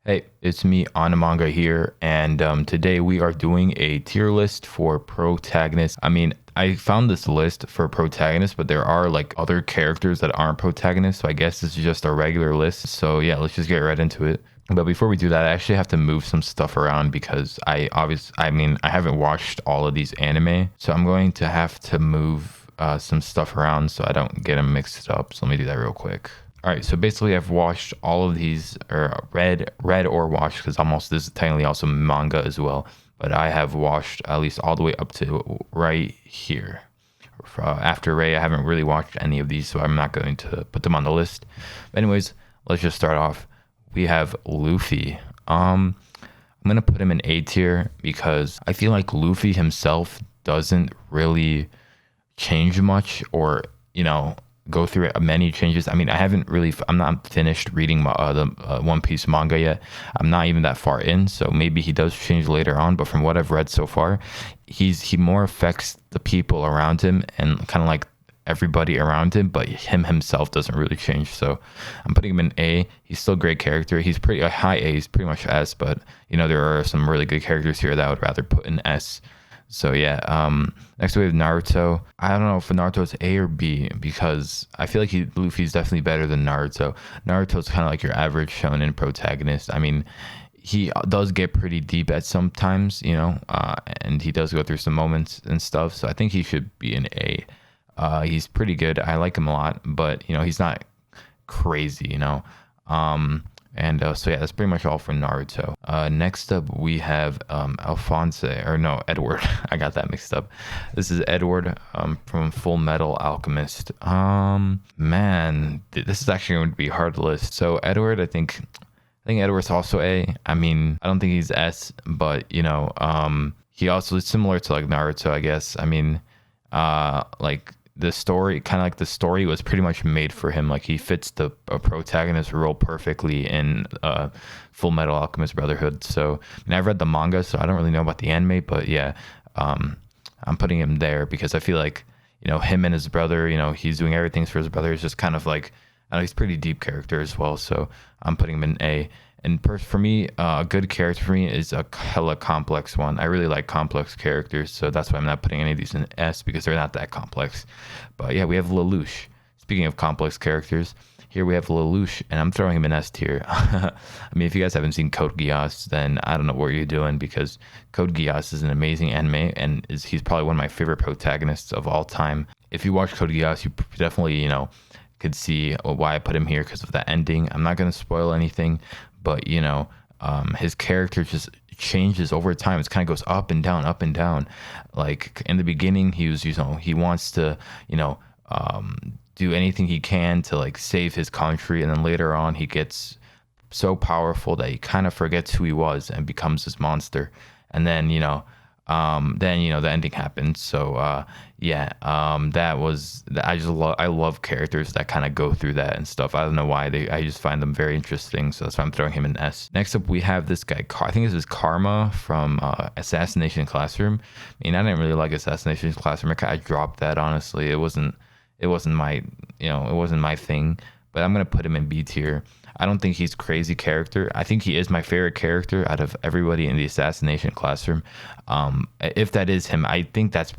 Hey, it's me on Manga here, and today we are doing a tier list for protagonists. I mean, I found this list for protagonists, but there are like other characters that aren't protagonists, so I guess this is just a regular list. So yeah, let's just get right into it. But before we do that, I actually have to move some stuff around because I haven't watched all of these anime, so I'm going to have to move some stuff around so I don't get them mixed up. So let me do that real quick. All right, so basically I've watched all of these, or read or watched, because almost this is technically also manga as well. But I have watched at least all the way up to right here. After Ray, I haven't really watched any of these, so I'm not going to put them on the list. But anyways, let's just start off. We have Luffy. I'm gonna put him in A tier because I feel like Luffy himself doesn't really change much, or go through many changes. I mean, I'm not finished reading the One Piece manga yet. I'm not even that far in, so maybe he does change later on. But from what I've read so far, he more affects the people around him and kind of like everybody around him, but him himself doesn't really change. So I'm putting him in A. He's still a great character. He's pretty a high A. He's pretty much S, but there are some really good characters here that I would rather put in S. So yeah, next we have Naruto. I don't know if Naruto's A or B because I feel like Luffy's definitely better than Naruto. Naruto's kind of like your average shonen protagonist. I mean, he does get pretty deep at sometimes, and he does go through some moments and stuff. So I think he should be an A. He's pretty good. I like him a lot, but he's not crazy, So yeah, that's pretty much all for Naruto. Next up, we have Edward. I got that mixed up. This is Edward from Full Metal Alchemist. Man, this is actually going to be a hard list. So Edward, I think Edward's also A. I mean, I don't think he's S, but he also is similar to like Naruto, I guess. I mean, like the story was pretty much made for him. Like he fits the protagonist role perfectly in Full Metal Alchemist Brotherhood. So I've read the manga, so I don't really know about the anime, but yeah, I'm putting him there because I feel like him and his brother, he's doing everything for his brother. It's just kind of like, I know he's a pretty deep character as well, so I'm putting him in A. And for me, a good character for me is a hella complex one. I really like complex characters, so that's why I'm not putting any of these in S because they're not that complex. But yeah, we have Lelouch. Speaking of complex characters, here we have Lelouch, and I'm throwing him in S tier. I mean, if you guys haven't seen Code Geass, then I don't know what you're doing because Code Geass is an amazing anime, and he's probably one of my favorite protagonists of all time. If you watch Code Geass, you definitely, could see why I put him here because of the ending. I'm not going to spoil anything, but his character just changes over time. It kind of goes up and down, up and down. Like in the beginning, he was, he wants to, do anything he can to like save his country, and then later on, he gets so powerful that he kind of forgets who he was and becomes this monster. And then the ending happened. So I love characters that kind of go through that and stuff. I don't know why I just find them very interesting. So that's why I'm throwing him in S. Next up, we have this guy. I think this is Karma from Assassination Classroom. I mean, I didn't really like Assassination Classroom. I dropped that, honestly. It wasn't my thing. But I'm gonna put him in B tier. I don't think he's crazy character. I think he is my favorite character out of everybody in the Assassination Classroom. If that is him, I think that's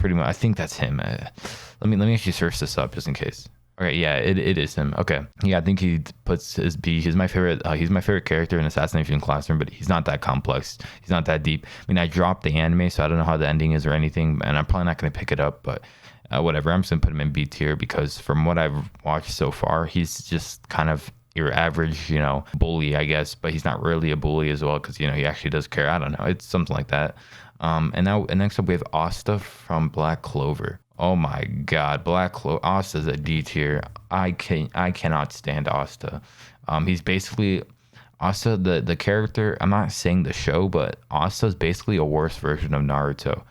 him. Let me actually search this up just in case. Okay, yeah, it is him. Okay, yeah, I think he puts his B. He's my favorite. He's my favorite character in Assassination Classroom, but he's not that complex. He's not that deep. I mean, I dropped the anime, so I don't know how the ending is or anything, and I'm probably not gonna pick it up, but. Whatever, I'm just gonna put him in B tier because from what I've watched so far, he's just kind of your average, bully, I guess, but he's not really a bully as well because he actually does care. I don't know, it's something like that. And next up we have Asta from Black Clover. Oh my God, Asta's a D tier. I cannot stand Asta. He's basically Asta, the character. I'm not saying the show, but Asta's basically a worse version of Naruto.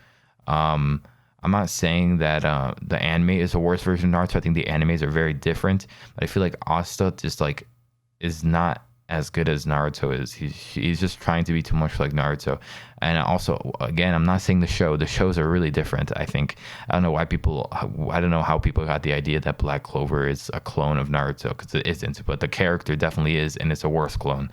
I'm not saying that the anime is a worse version of Naruto. I think the animes are very different, but I feel like Asta just like is not as good as Naruto is. He's just trying to be too much like Naruto. And also, again, I'm not saying the show. The shows are really different, I think. I don't know how people got the idea that Black Clover is a clone of Naruto, because it isn't. But the character definitely is, and it's a worse clone.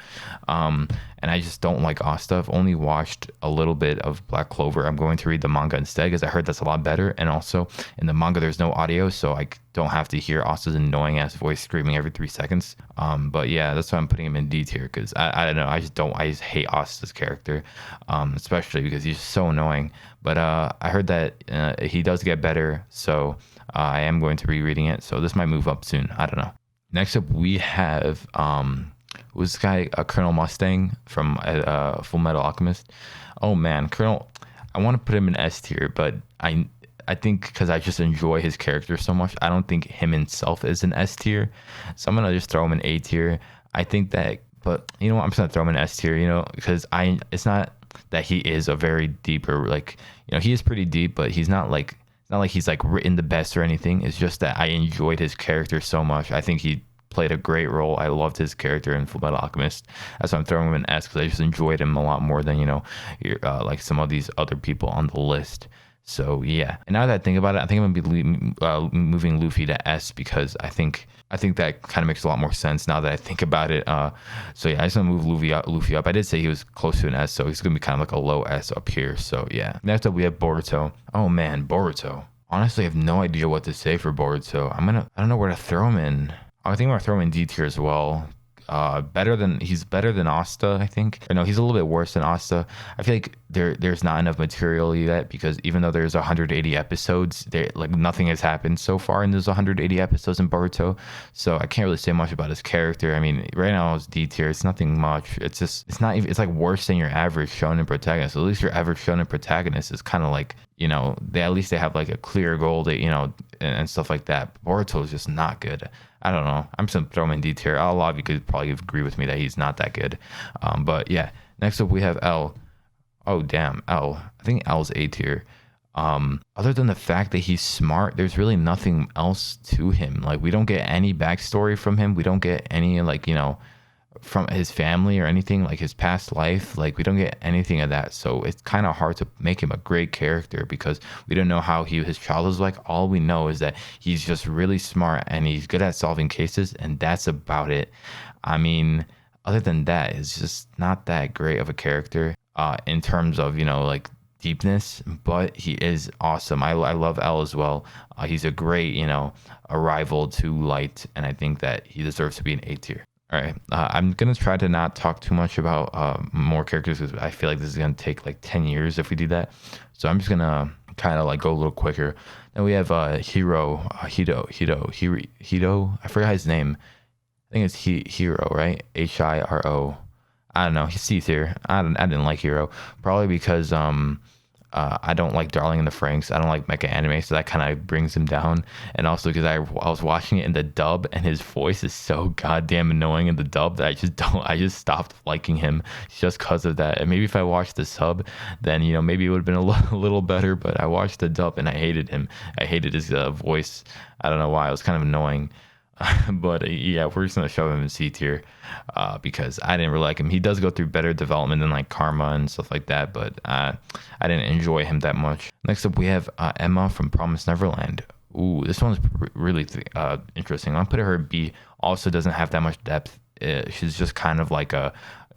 And and I just don't like Asta. I've only watched a little bit of Black Clover. I'm going to read the manga instead because I heard that's a lot better. And also in the manga, there's no audio, so I don't have to hear Asta's annoying ass voice screaming every 3 seconds. But yeah, that's why I'm putting him in D tier because I don't know. I just hate Asta's character, especially because he's so annoying. But I heard that he does get better, so I am going to be reading it. So this might move up soon. I don't know. Next up, we have was this guy Colonel Mustang from Full Metal Alchemist. Oh man, Colonel, I want to put him in S tier, but I think because I just enjoy his character so much, I don't think him himself is an S tier. So I'm gonna just throw him in A tier. I think that, but you know what? I'm just gonna throw him in S tier. You know, because it's not that he is a very deep or like, you know, he is pretty deep, but he's not like, it's not like he's like written the best or anything. It's just that I enjoyed his character so much. I think he played a great role. I loved his character in Full Metal Alchemist. That's why I'm throwing him in S because I just enjoyed him a lot more than, you know, like some of these other people on the list. So yeah, and now that I think about it, I think I'm gonna be moving Luffy to S because I think that kind of makes a lot more sense now that I think about it. So yeah, I just want to move Luffy up. I did say he was close to an S, so he's gonna be kind of like a low S up here. So yeah. Next up we have Boruto. Oh man, Boruto. Honestly, I have no idea what to say for Boruto. I don't know where to throw him in. I think I'm gonna throw him in D tier as well. He's better than Asta, I think. Or no, he's a little bit worse than Asta. I feel like there's not enough material yet because even though there's 180 episodes, there like nothing has happened so far in those 180 episodes in Boruto. So I can't really say much about his character. I mean, right now it's D tier. It's nothing much. It's not even, it's like worse than your average shonen protagonist. At least your average shonen protagonist is kind of like, you know, at least they have like a clear goal that, you know, and stuff like that. Boruto is just not good. I don't know. I'm just gonna throw him in D tier. A lot of you could probably agree with me that he's not that good. But yeah, next up we have L. Oh damn, L. I think L's A tier. Other than the fact that he's smart, there's really nothing else to him. Like we don't get any backstory from him. We don't get any like, you know, from his family or anything like his past life. Like we don't get anything of that, so it's kind of hard to make him a great character because we don't know how his childhood was like. All we know is that he's just really smart and he's good at solving cases, and that's about it. I mean, other than that, it's just not that great of a character in terms of, you know, like deepness, but he is awesome. I love L as well. He's a great, you know, a rival to Light, and I think that he deserves to be an A tier. All right, I'm going to try to not talk too much about more characters because I feel like this is going to take like 10 years if we do that. So I'm just going to kind of like go a little quicker. Then we have Hiro, Hiro. I forgot his name. I think it's Hiro, right? Hiro. I don't know. He's C tier. I didn't like Hiro. Probably because I don't like Darling in the Franxx. I don't like mecha anime, so that kind of brings him down. And also because I was watching it in the dub, and his voice is so goddamn annoying in the dub that I just stopped liking him just because of that. And maybe if I watched the sub, then, you know, maybe it would have been a little better. But I watched the dub and I hated him. I hated his voice. I don't know why. It was kind of annoying. But yeah, we're just gonna show him in C tier because I didn't really like him. He does go through better development than like Karma and stuff like that, but I didn't enjoy him that much. Next up, we have Emma from Promised Neverland. Ooh, this one's really interesting. I'll put her B. Also, doesn't have that much depth. She's just kind of like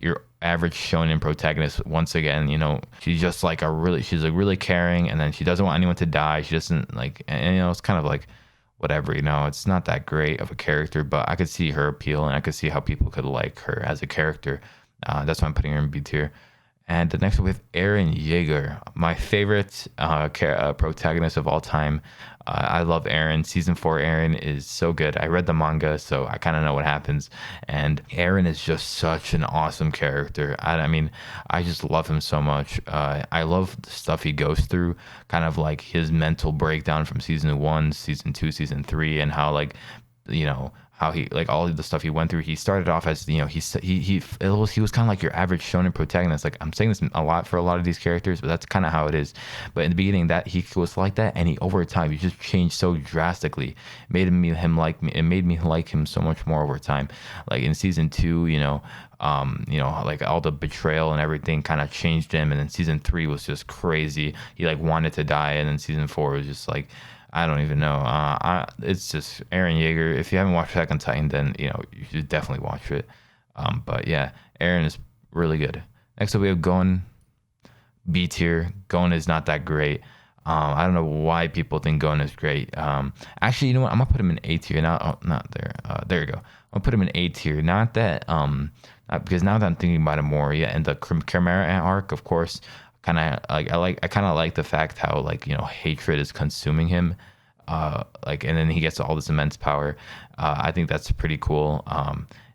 your average shonen protagonist. Once again, you know, she's just like she's like really caring, and then she doesn't want anyone to die. She doesn't like, and you know, it's kind of like whatever, you know, it's not that great of a character, but I could see her appeal and I could see how people could like her as a character. That's why I'm putting her in B tier. And the next one with Eren Yeager, my favorite protagonist of all time. I love Eren. Season 4 Eren is so good. I read the manga, so I kind of know what happens. And Eren is just such an awesome character. I mean, I just love him so much. I love the stuff he goes through, kind of like his mental breakdown from season 1, season 2, season 3, and how, like, you know, how he, like, all of the stuff he went through. He started off as, you know, he was kind of like your average shonen protagonist. Like, I'm saying this a lot for a lot of these characters, but that's kind of how it is. But in the beginning, that he was like that, and over time he just changed so drastically. It made me like him so much more over time. Like in season 2, you know, like all the betrayal and everything kind of changed him, and then season 3 was just crazy. He like wanted to die, and then season 4 was just like, I don't even know. It's just Eren Yeager. If you haven't watched Attack on Titan, then, you know, you should definitely watch it. But yeah, Eren is really good. Next up, we have Gon, B tier. Gon is not that great. I don't know why people think Gon is great. Actually, you know what? I'm gonna put him in A tier. Not not there. There you go. I'll put him in A tier. Not that not, because now that I'm thinking about it more, yeah. And the Chimera arc, of course, I kind of like the fact how like hatred is consuming him. Like, and then he gets all this immense power. I think that's pretty cool.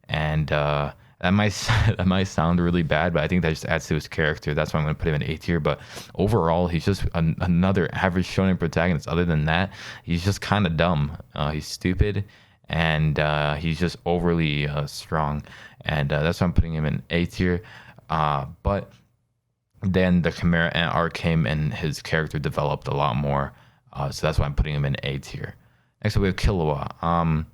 And that might that might sound really bad, but I think that just adds to his character. That's why I'm going to put him in A tier. But overall, he's just another average shonen protagonist. Other than that, he's just kind of dumb. He's stupid, and he's just overly strong. And that's why I'm putting him in A tier. But then the Chimera Ant arc came, and his character developed a lot more. So that's why I'm putting him in A tier. Next up, we have Killua. I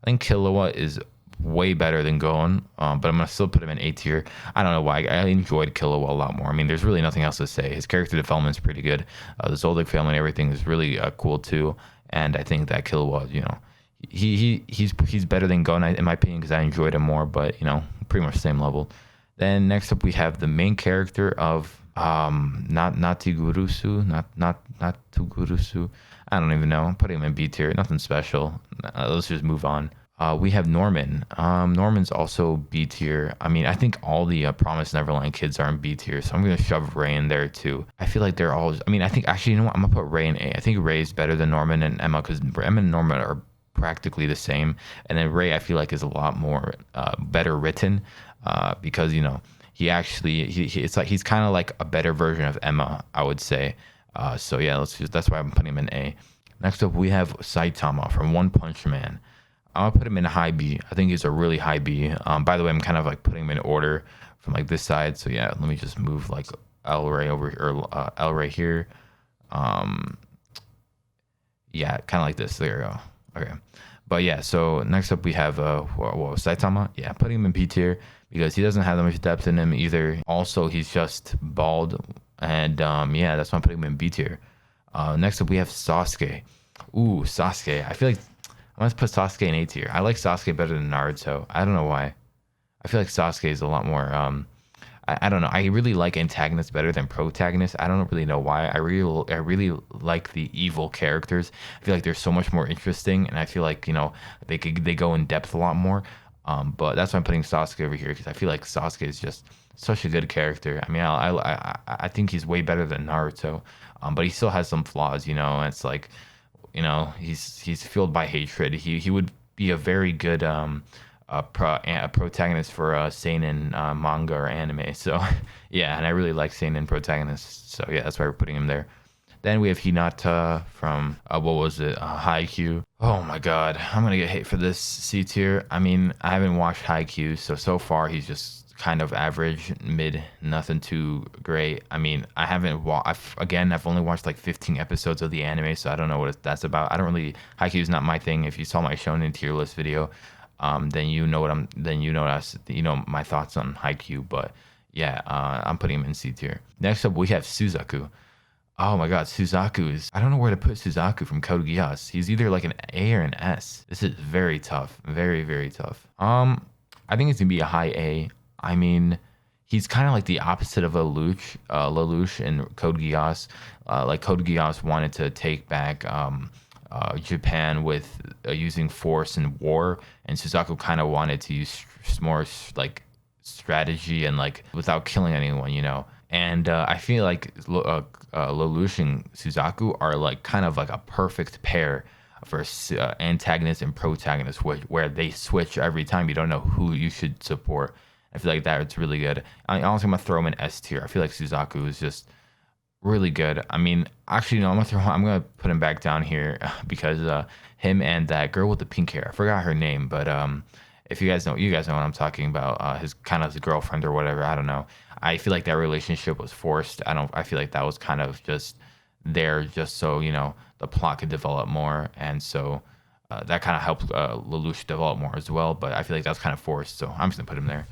think Killua is way better than Gon, but I'm gonna still put him in A tier. I don't know why. I enjoyed Killua a lot more. I mean, there's really nothing else to say. His character development is pretty good. The Zoldyck family and everything is really cool too. And I think that Killua, he's better than Gon in my opinion because I enjoyed him more. But pretty much same level. Then next up we have the main character of not Tigurusu, not Tugurusu. I don't even know. I'm putting him in B tier. Nothing special. Let's just move on. We have Norman. Norman's also B tier. I mean, I think all the Promised Neverland kids are in B tier, so I'm gonna shove Ray in there too. I feel like they're all. I mean, I think actually, you know what? I'm gonna put Ray in A. I think Ray is better than Norman and Emma because Emma and Norman are practically the same, and then Ray I feel like is a lot more better written because he actually it's like he's kind of like a better version of Emma, I would say. So yeah, that's why I'm putting him in A. Next up, we have Saitama from One Punch Man. I'll put him in a high B. I think he's a really high B. By the way, I'm kind of like putting him in order from like this side. So yeah, let me just move like El Rey over or El Rey here. Yeah, kind of like this. There you go. Okay. But yeah, so next up we have Saitama. Yeah, putting him in B tier because he doesn't have that much depth in him either. Also, he's just bald, and yeah, that's why I'm putting him in B tier. Next up we have Sasuke. Ooh, Sasuke. I feel like I'm gonna put Sasuke in A tier. I like Sasuke better than Naruto. I don't know why. I feel like Sasuke is a lot more. I don't know. I really like antagonists better than protagonists. I don't really know why. I really like the evil characters. I feel like they're so much more interesting, and I feel like they go in depth a lot more. But that's why I'm putting Sasuke over here because I feel like Sasuke is just such a good character. I mean, I think he's way better than Naruto, but he still has some flaws. And it's like, he's fueled by hatred. He would be a very good a protagonist for seinen manga or anime. So yeah, and I really like seinen protagonists. So yeah, that's why we're putting him there. Then we have Hinata from what was it? Haikyuu. Oh my god, I'm gonna get hate for this C tier. I mean, I haven't watched Haikyuu, so far he's just kind of average, mid, nothing too great. I mean, I haven't I've only watched like 15 episodes of the anime, so I don't know what that's about. I don't really Haikyuu's not my thing. If you saw my shonen tier list video, then my thoughts on Haikyuu. But yeah, I'm putting him in C tier. Next up, we have Suzaku. Oh my god, I don't know where to put Suzaku from Code Geass. He's either like an A or an S. This is very tough. Very, very tough. I think it's gonna be a high A. I mean, he's kind of like the opposite of Lelouch in Code Geass. Like Code Geass wanted to take back Japan with using force and war, and Suzaku kind of wanted to use more like strategy and like without killing anyone. And I feel like Lelouch and Suzaku are like kind of like a perfect pair for antagonist and protagonist, where they switch every time. You don't know who you should support. I feel like it's really good. I'm gonna throw him in S tier. I feel like Suzaku is just really good. I mean, actually, no, I'm gonna put him back down here because him and that girl with the pink hair, I forgot her name, but if you guys know what I'm talking about. His girlfriend or whatever. I don't know. I feel like that relationship was forced. I feel like that was kind of just there just so the plot could develop more, and so that kind of helped Lelouch develop more as well. But I feel like that was kind of forced, so I'm just gonna put him there.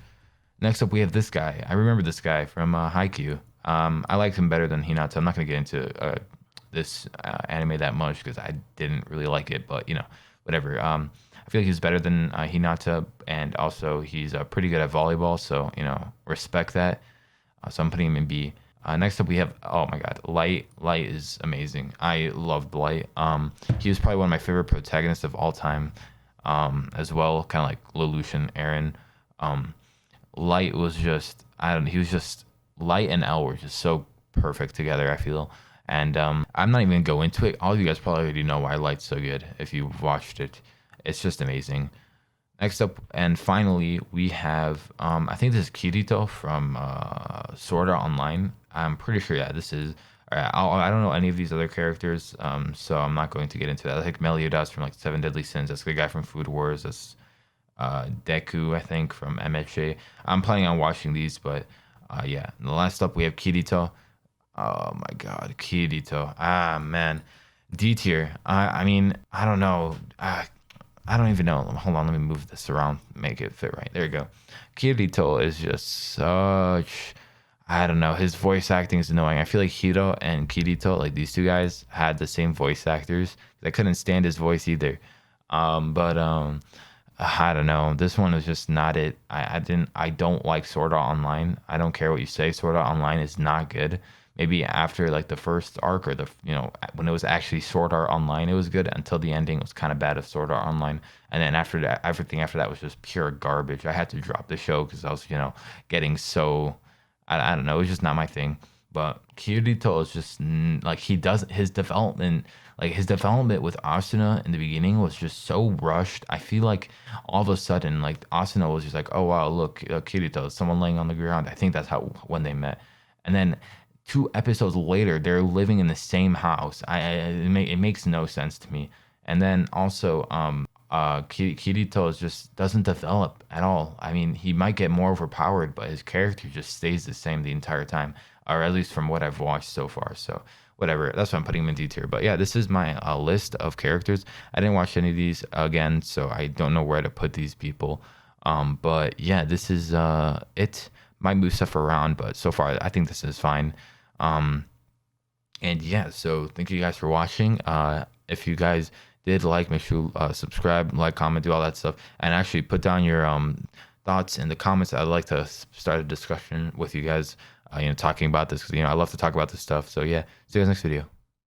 Next up, we have this guy. I remember this guy from Haikyuu. I liked him better than Hinata. I'm not gonna get into this anime that much because I didn't really like it, but whatever. I feel like he's better than Hinata, and also he's pretty good at volleyball. So respect that. So I'm putting him in B. Next up, we have, oh my God, Light. Light is amazing. I loved Light. He was probably one of my favorite protagonists of all time, as well, kind of like Lelouch, Aaron. Um, Light was just, I don't know, he was just, Light and L were just so perfect together, I feel. And I'm not even gonna go into it. All of you guys probably already know why Light's so good if you've watched it. It's just amazing. Next up, and finally, we have I think this is Kirito from Sword Art Online. I'm pretty sure, yeah, this is. I don't know any of these other characters, so I'm not going to get into that. I think Meliodas from like Seven Deadly Sins. That's the guy from Food Wars. That's Deku, I think, from MHA. I'm planning on watching these, but yeah. And the last up, we have Kirito. Oh my God, Kirito. Ah man, D tier. I mean, I don't know. I don't even know. Hold on, let me move this around, make it fit right. There you go. Kirito is just such. I don't know. His voice acting is annoying. I feel like Hiro and Kirito, like these two guys, had the same voice actors. I couldn't stand his voice either. But I don't know. This one is just not it. I don't like Sword Art Online. I don't care what you say. Sword Art Online is not good. Maybe after like the first arc, or the when it was actually Sword Art Online, it was good until the ending was kind of bad of Sword Art Online. And then after that, everything after that was just pure garbage. I had to drop the show because I was getting so, I don't know, it was just not my thing. But Kirito is just like, he does his development, like his development with Asuna in the beginning was just so rushed. I feel like all of a sudden, like Asuna was just like, oh wow, look, Kirito, someone laying on the ground. I think that's how when they met, and then 2 episodes later, they're living in the same house. It makes no sense to me. And then also, Kirito is just doesn't develop at all. I mean, he might get more overpowered, but his character just stays the same the entire time, or at least from what I've watched so far. So whatever, that's why I'm putting him in D tier. But yeah, this is my list of characters. I didn't watch any of these again, so I don't know where to put these people. But yeah, this is it. Might move stuff around, but so far I think this is fine. Um, and yeah, so thank you guys for watching. If you guys did like, make sure you subscribe, like, comment, do all that stuff, and actually put down your thoughts in the comments. I'd like to start a discussion with you guys, talking about this, because I love to talk about this stuff. So yeah, see you guys next video.